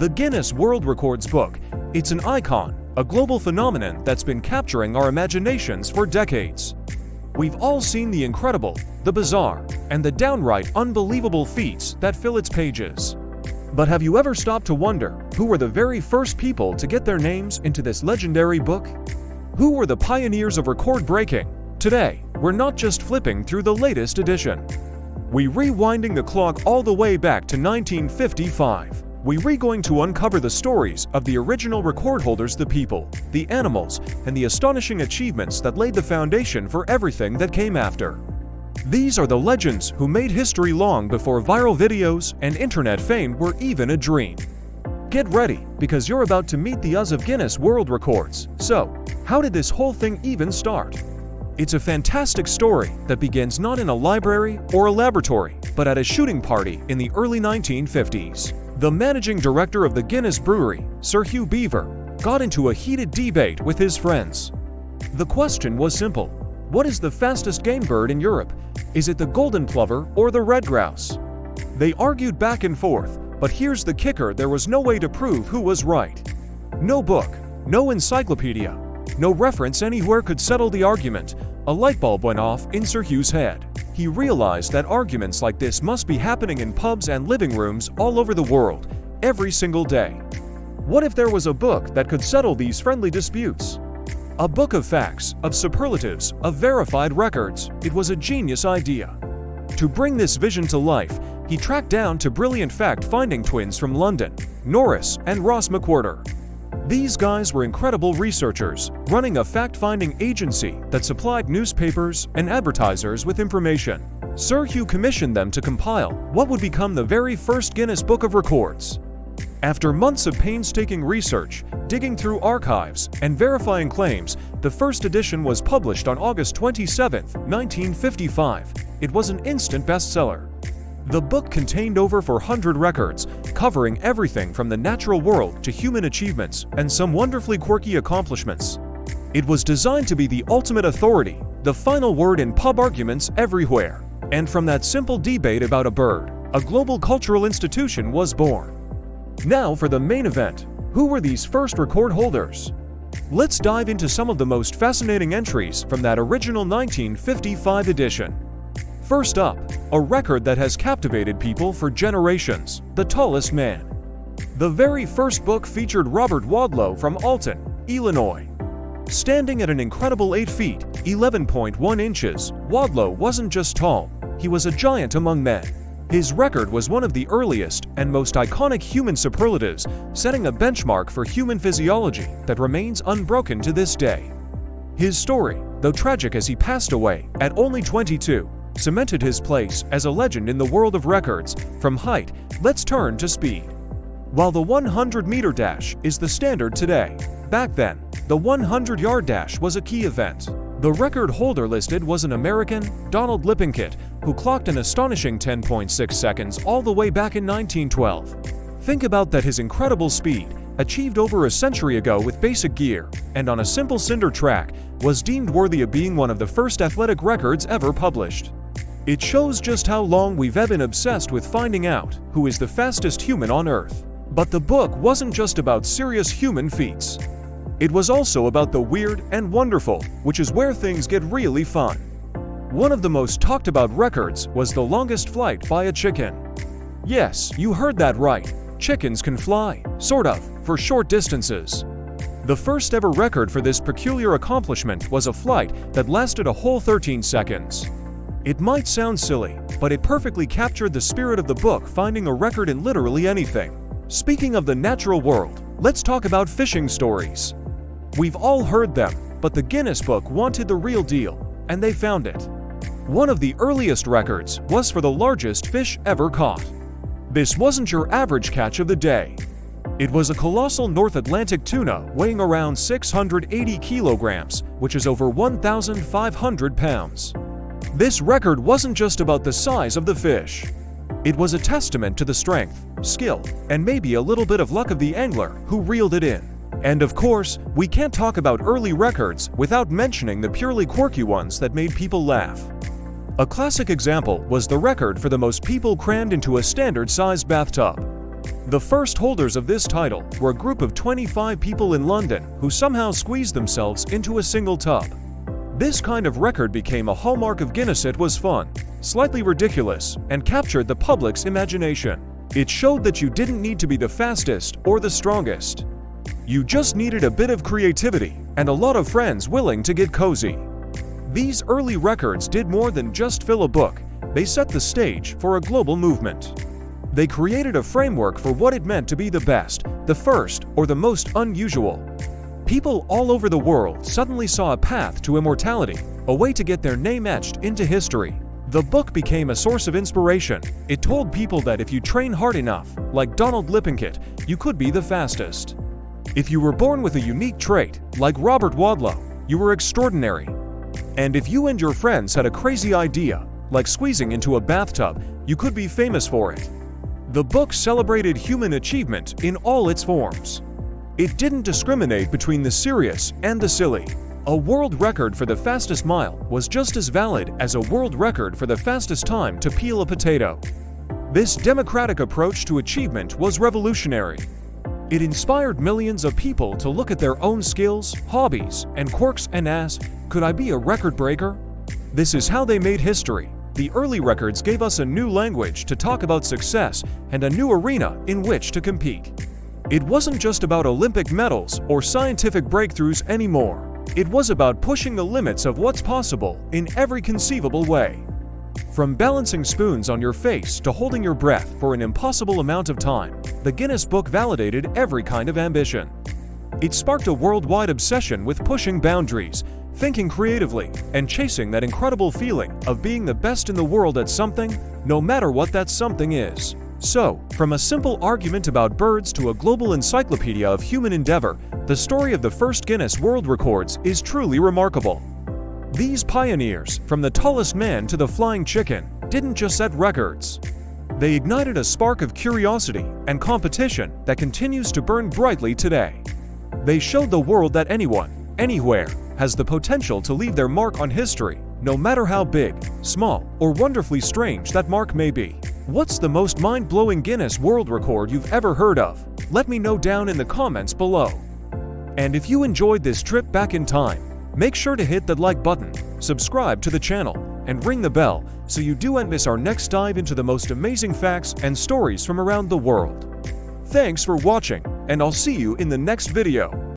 The Guinness World Records book. It's an icon, a global phenomenon that's been capturing our imaginations for decades. We've all seen the incredible, the bizarre, and the downright unbelievable feats that fill its pages. But have you ever stopped to wonder who were the very first people to get their names into this legendary book? Who were the pioneers of record breaking? Today, we're not just flipping through the latest edition. We're rewinding the clock all the way back to 1955. We're going to uncover the stories of the original record holders, the people, the animals, and the astonishing achievements that laid the foundation for everything that came after. These are the legends who made history long before viral videos and internet fame were even a dream. Get ready, because you're about to meet the Us of Guinness World Records. So, how did this whole thing even start? It's a fantastic story that begins not in a library or a laboratory, but at a shooting party in the early 1950s. The managing director of the Guinness Brewery, Sir Hugh Beaver, got into a heated debate with his friends. The question was simple: what is the fastest game bird in Europe? Is it the golden plover or the red grouse? They argued back and forth, but here's the kicker: there was no way to prove who was right. No book, no encyclopedia, no reference anywhere could settle the argument. A light bulb went off in Sir Hugh's head. He realized that arguments like this must be happening in pubs and living rooms all over the world, every single day. What if there was a book that could settle these friendly disputes? A book of facts, of superlatives, of verified records. It was a genius idea. To bring this vision to life, he tracked down two brilliant fact-finding twins from London, Norris and Ross McWhirter. These guys were incredible researchers, running a fact-finding agency that supplied newspapers and advertisers with information. Sir Hugh commissioned them to compile what would become the very first Guinness Book of Records. After months of painstaking research, digging through archives, and verifying claims, the first edition was published on August 27, 1955. It was an instant bestseller. The book contained over 400 records, covering everything from the natural world to human achievements and some wonderfully quirky accomplishments. It was designed to be the ultimate authority, the final word in pub arguments everywhere. And from that simple debate about a bird, a global cultural institution was born. Now for the main event. Who were these first record holders? Let's dive into some of the most fascinating entries from that original 1955 edition. First up, a record that has captivated people for generations: the tallest man. The very first book featured Robert Wadlow from Alton, Illinois. Standing at an incredible 8 feet, 11.1 inches, Wadlow wasn't just tall, he was a giant among men. His record was one of the earliest and most iconic human superlatives, setting a benchmark for human physiology that remains unbroken to this day. His story, though tragic as he passed away at only 22, cemented his place as a legend in the world of records. From height, let's turn to speed. While the 100-meter dash is the standard today, back then, the 100-yard dash was a key event. The record holder listed was an American, Donald Lippincott, who clocked an astonishing 10.6 seconds all the way back in 1912. Think about that: his incredible speed, achieved over a century ago with basic gear, and on a simple cinder track, was deemed worthy of being one of the first athletic records ever published. It shows just how long we've been obsessed with finding out who is the fastest human on Earth. But the book wasn't just about serious human feats. It was also about the weird and wonderful, which is where things get really fun. One of the most talked about records was the longest flight by a chicken. Yes, you heard that right. Chickens can fly, sort of, for short distances. The first ever record for this peculiar accomplishment was a flight that lasted a whole 13 seconds. It might sound silly, but it perfectly captured the spirit of the book, finding a record in literally anything. Speaking of the natural world, let's talk about fishing stories. We've all heard them, but the Guinness Book wanted the real deal, and they found it. One of the earliest records was for the largest fish ever caught. This wasn't your average catch of the day. It was a colossal North Atlantic tuna weighing around 680 kilograms, which is over 1,500 pounds. This record wasn't just about the size of the fish. It was a testament to the strength, skill, and maybe a little bit of luck of the angler who reeled it in. And of course, we can't talk about early records without mentioning the purely quirky ones that made people laugh. A classic example was the record for the most people crammed into a standard-sized bathtub. The first holders of this title were a group of 25 people in London who somehow squeezed themselves into a single tub. This kind of record became a hallmark of Guinness. It was fun, slightly ridiculous, and captured the public's imagination. It showed that you didn't need to be the fastest or the strongest. You just needed a bit of creativity and a lot of friends willing to get cozy. These early records did more than just fill a book. They set the stage for a global movement. They created a framework for what it meant to be the best, the first, or the most unusual. People all over the world suddenly saw a path to immortality, a way to get their name etched into history. The book became a source of inspiration. It told people that if you train hard enough, like Donald Lippincott, you could be the fastest. If you were born with a unique trait, like Robert Wadlow, you were extraordinary. And if you and your friends had a crazy idea, like squeezing into a bathtub, you could be famous for it. The book celebrated human achievement in all its forms. It didn't discriminate between the serious and the silly. A world record for the fastest mile was just as valid as a world record for the fastest time to peel a potato. This democratic approach to achievement was revolutionary. It inspired millions of people to look at their own skills, hobbies, and quirks and ask, could I be a record breaker? This is how they made history. The early records gave us a new language to talk about success and a new arena in which to compete. It wasn't just about Olympic medals or scientific breakthroughs anymore. It was about pushing the limits of what's possible in every conceivable way. From balancing spoons on your face to holding your breath for an impossible amount of time, the Guinness Book validated every kind of ambition. It sparked a worldwide obsession with pushing boundaries, thinking creatively, and chasing that incredible feeling of being the best in the world at something, no matter what that something is. So, from a simple argument about birds to a global encyclopedia of human endeavor, the story of the first Guinness World Records is truly remarkable. These pioneers, from the tallest man to the flying chicken, didn't just set records. They ignited a spark of curiosity and competition that continues to burn brightly today. They showed the world that anyone, anywhere, has the potential to leave their mark on history, no matter how big, small, or wonderfully strange that mark may be. What's the most mind-blowing Guinness World Record you've ever heard of? Let me know down in the comments below. And if you enjoyed this trip back in time, make sure to hit that like button, subscribe to the channel, and ring the bell so you don't miss our next dive into the most amazing facts and stories from around the world. Thanks for watching, and I'll see you in the next video.